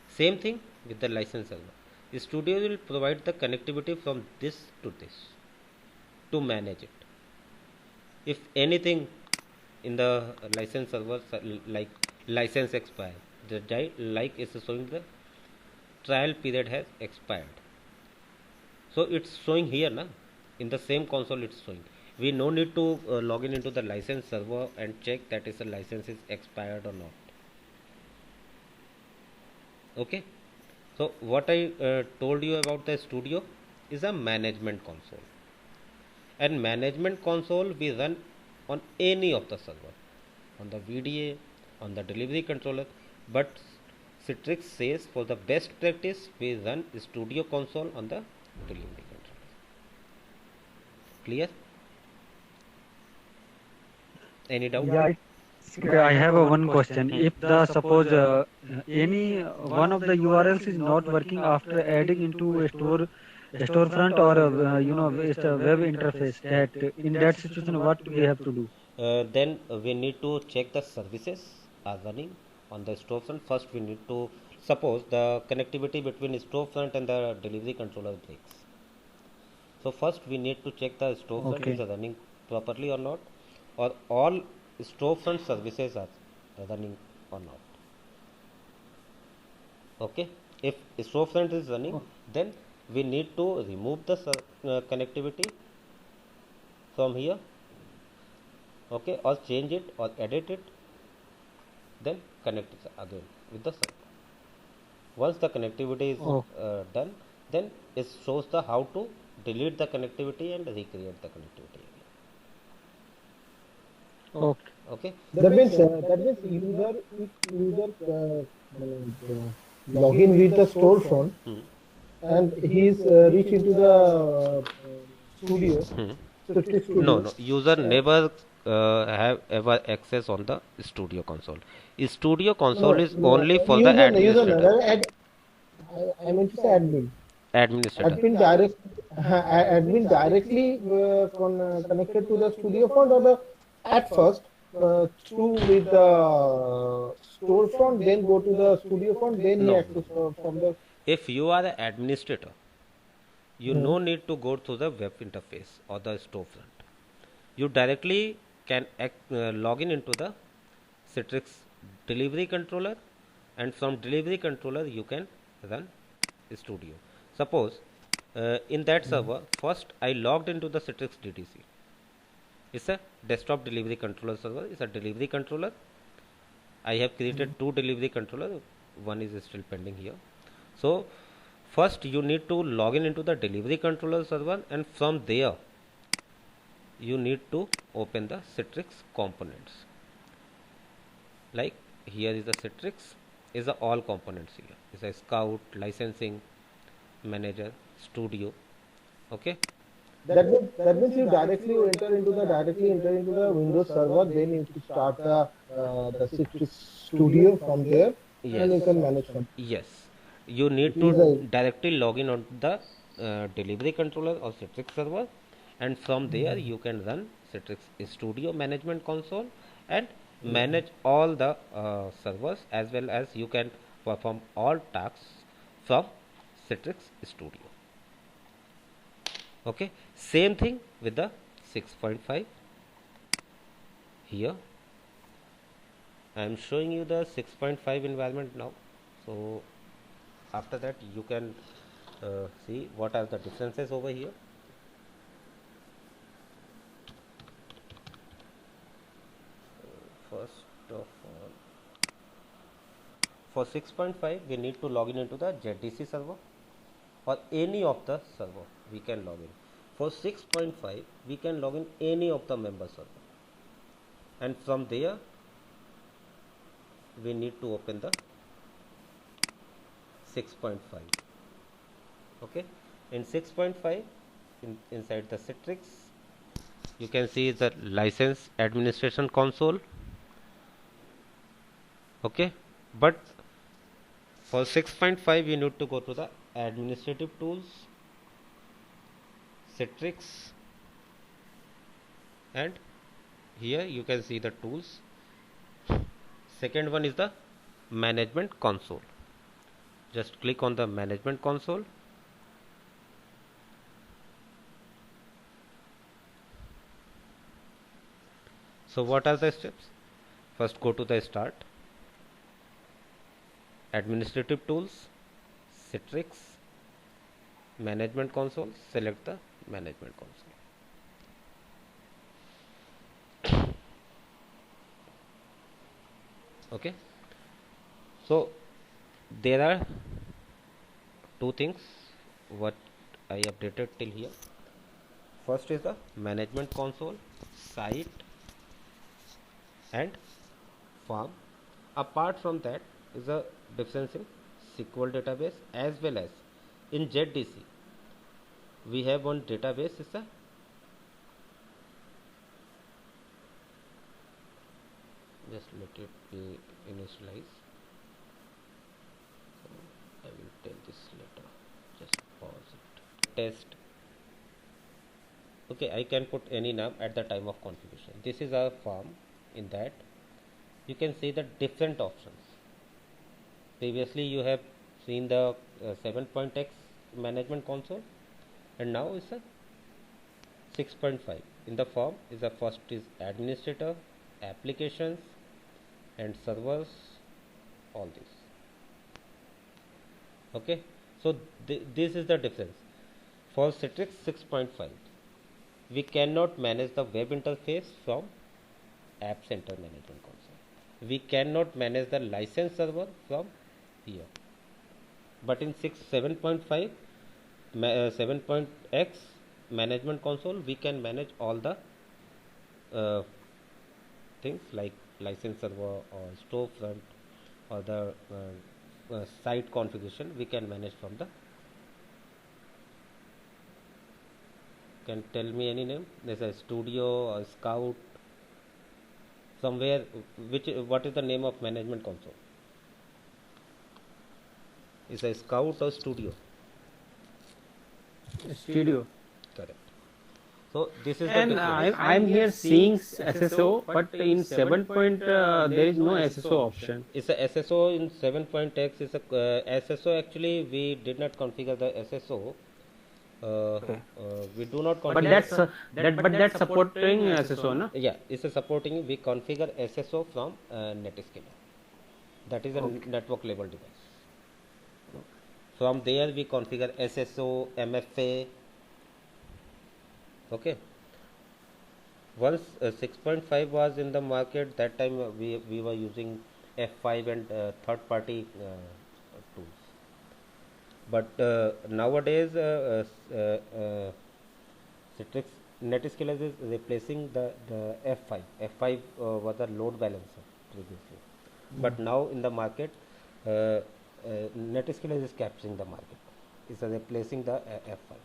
Same thing with the license server. Studio will provide the connectivity from this to this to manage it. If anything in the license server, like license expire, the like is showing the trial period has expired. So it's showing here na, in the same console it's showing. We no need to log into the license server and check that is the license is expired or not. Okay, so what I told you about the Studio is a management console, and management console we run on any of the server, on the VDA, on the delivery controller, but Citrix says for the best practice we run Studio console on the delivery controller. Clear? Any doubt? Yeah, I have one question. If the suppose any one of the URLs is not working after adding into a storefront or it's a web interface, that in that situation what we have to do? Then we need to check the services are running on the storefront. First we need to suppose the connectivity between storefront and the delivery controller breaks. So first we need to check the storefront is running properly or not, or all storefront services are running or not. Okay, if storefront is running, then we need to remove the connectivity from here, okay, or change it or edit it, then connect it again with the server. Once the connectivity is Oh, done, then it shows the how to delete the connectivity and recreate the connectivity again. okay. Okay. That means user if user log in with the storefront Hmm. and he's reach into the studio, Hmm. Citrix No, Studio. no. User never have ever access on the studio console. Studio console is No, only for the user, administrator, I meant to say admin. administrator. Admin directly connected to the studio front or the at first through with the storefront, then go to the studio front, then he No, no. access from the. If you are the administrator, you Hmm. no need to go through the web interface or the storefront. You directly can log in into the Citrix delivery controller, and from delivery controller you can run studio. Suppose in that server, first I logged into the Citrix DDC. It's a desktop delivery controller server. It's a delivery controller. I have created two delivery controller. One is still pending here. So first you need to log in into the delivery controller server, and from there you need to open the Citrix components. Like here is the Citrix, is the all components here. Is a Scout, licensing, manager, studio. Okay. That means you directly enter into the Windows server, then you to start the Citrix Studio from there, and you Yes. can manage from. Yes. You need It to is a directly log in on the delivery controller or Citrix server, and from there you can run Citrix Studio Management Console and manage all the servers, as well as you can perform all tasks from Citrix Studio. Okay, same thing with the 6.5. Here I am showing you the 6.5 environment now. So after that you can see what are the differences over here. First of all, for 6.5 we need to log in into the ZDC server or any of the server we can log in. For 6.5 we can log in any of the member server, and from there we need to open the 6.5. Okay, in 6.5 inside the Citrix you can see the license administration console. Okay, but for 6.5 you need to go to the administrative tools, Citrix, and here you can see the tools. Second one is the management console. Just click on the management console. So what are the steps? First go to the start, administrative tools, Citrix, management console, select the management console. Okay, so there are two things what I updated till here. First is the management console, site and farm. Apart from that is a difference in SQL database, as well as in ZDC we have one database, is a just let it be initialize. So I will tell this later, just pause it. Test. Okay, I can put any name at the time of configuration. This is our form. In that you can see the different options. Previously you have seen the 7.x management console, and now it's a 6.5. In the form is the first is administrator, applications, and servers all these. Okay, so this is the difference. For Citrix 6.5 we cannot manage the web interface from App Center Management Console. We cannot manage the license server from here. But in 7.5 7.x management console we can manage all the things like license server or storefront or the site configuration we can manage from the. Can tell me any name? There's a Studio or Scout somewhere. What is the name of management console? Is a Scout or Studio? Studio. Correct. So this is And the difference. I'm here seeing SSO, but in 7 point there is no SSO option. It's a SSO in 7.x. Is a SSO. Actually, we did not configure the SSO. We do not configure. But that's supporting SSO, no? Yeah, it's a supporting. We configure SSO from Netscaler. That is a network level device. From there we configure SSO, MFA. Okay. Once 6.5 was in the market, that time we were using F5 and third party tools. But nowadays Citrix Netscaler is replacing the F5. F5 was a load balancer previously, but now in the market Netscaler is capturing the market. It's replacing the F5.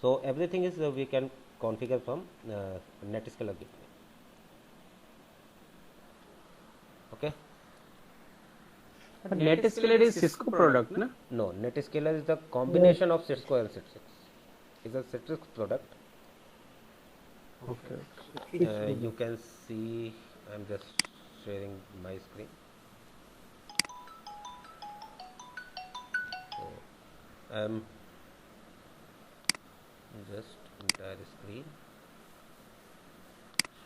So everything is we can configure from Netscaler gateway. Okay. But Netscaler is Cisco product, no? No, Netscaler is the combination of Cisco and Citrix. It's a Citrix product. Okay. You can see, I'm just sharing my screen. So, I'm just entire screen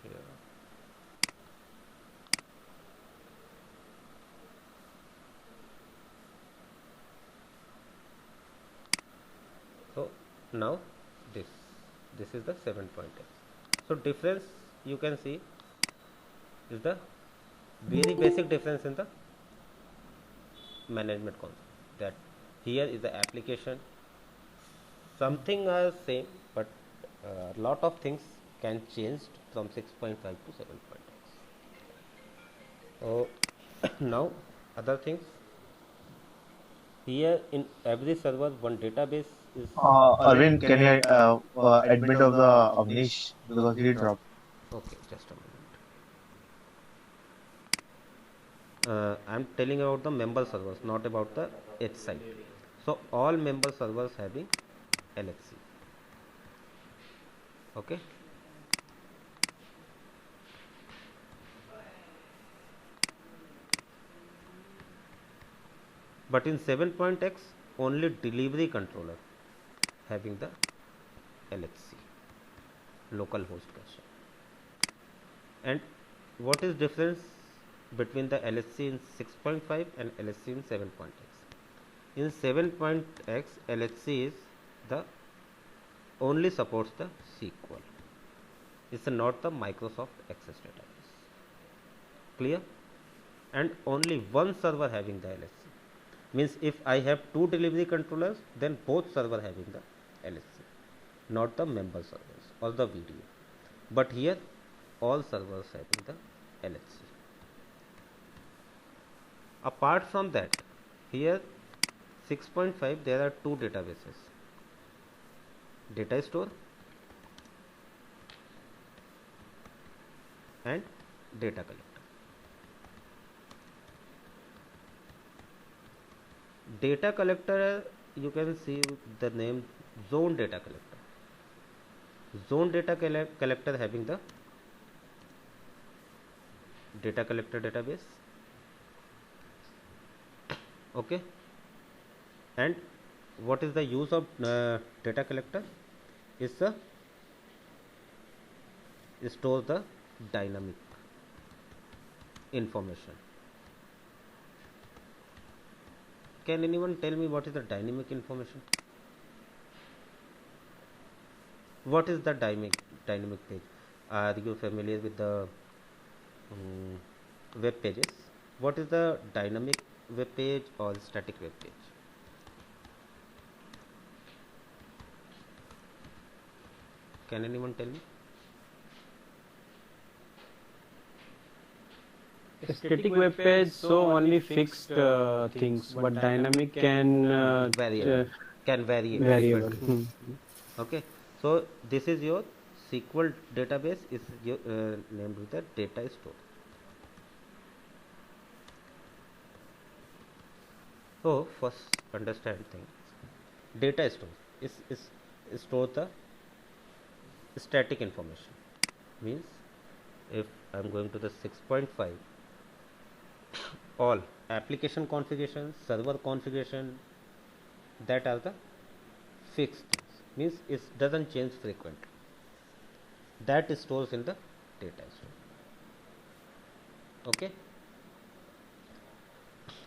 share. So now this is the 7.x. So difference you can see is the very basic difference in the management console. That here is the application. Something are same, but a lot of things can change from 6.5 to 7.x. So now other things. Here in every server one database is. Arvind, can you admit of the Avnish because he dropped. Okay, just a moment. I'm telling about the member servers, not about the edge side. So all member servers having LHC. Okay. But in 7.x only delivery controller having the LHC, local host cache. And what is difference between the LHC in 6.5 and LHC in 7.x? In 7.x LHC is the only supports the SQL. It's not the Microsoft Access database. Clear? And only one server having the LHC. Means if I have two delivery controllers, then both server having the LHC, not the member servers or the video. But here all servers having the LHC. Apart from that, here 6.5 there are two databases, data store and data collector. Data collector, you can see the name zone data collector. Zone data collector having the data collector database. Okay. And what is the use of data collector? Is store the dynamic information. Can anyone tell me what is the dynamic information? What is the dynamic page? Are you familiar with the web pages? What is the dynamic web page or static web page? Can anyone tell me? Static web page so only fixed things, but dynamic can Vary variable. differently. Okay, so this is your SQL database is your, named with the data store. So first understand things. Data store is store the static information. Means if I am going to the 6.5, all application configuration, server configuration, that are the fixed things. Means it doesn't change frequently. That stores in the data store. Okay.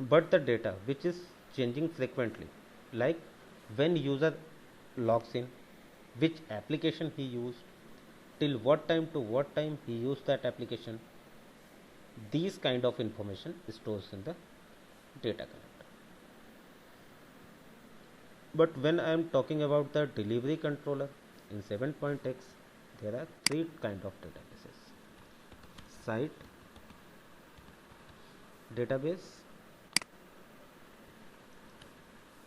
But the data which is changing frequently, like when user logs in, which application he used, till what time to what time he used that application, these kind of information stores in the data connector. But when I am talking about the delivery controller in 7.x, there are three kind of databases: site database,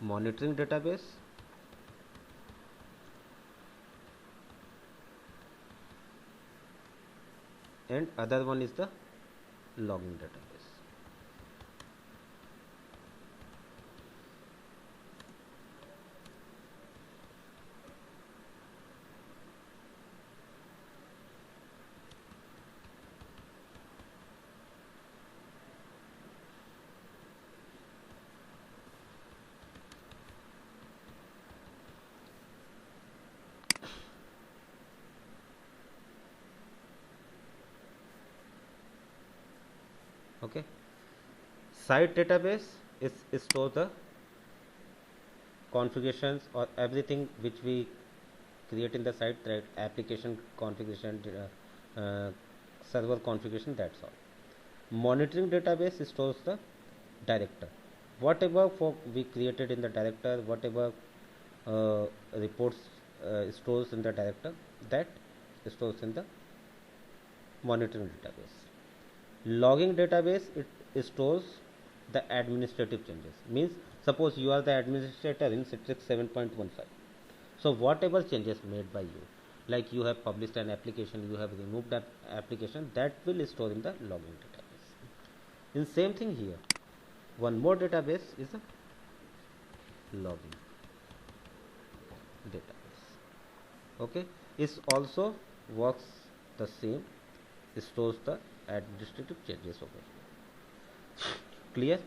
monitoring database, and other one is the logging database. Okay, site database is store the configurations or everything which we create in the site, right? Application configuration, server configuration, that's all. Monitoring database stores the director, whatever we created in the director, whatever reports stores in the director, that stores in the monitoring database. Logging database, it stores the administrative changes. Means suppose you are the administrator in Citrix 7.15, so whatever changes made by you, like you have published an application, you have removed that application, that will store in the logging database. In same thing here, one more database is a logging database. Okay, it also works the same, it stores the administrative changes over here. Clear?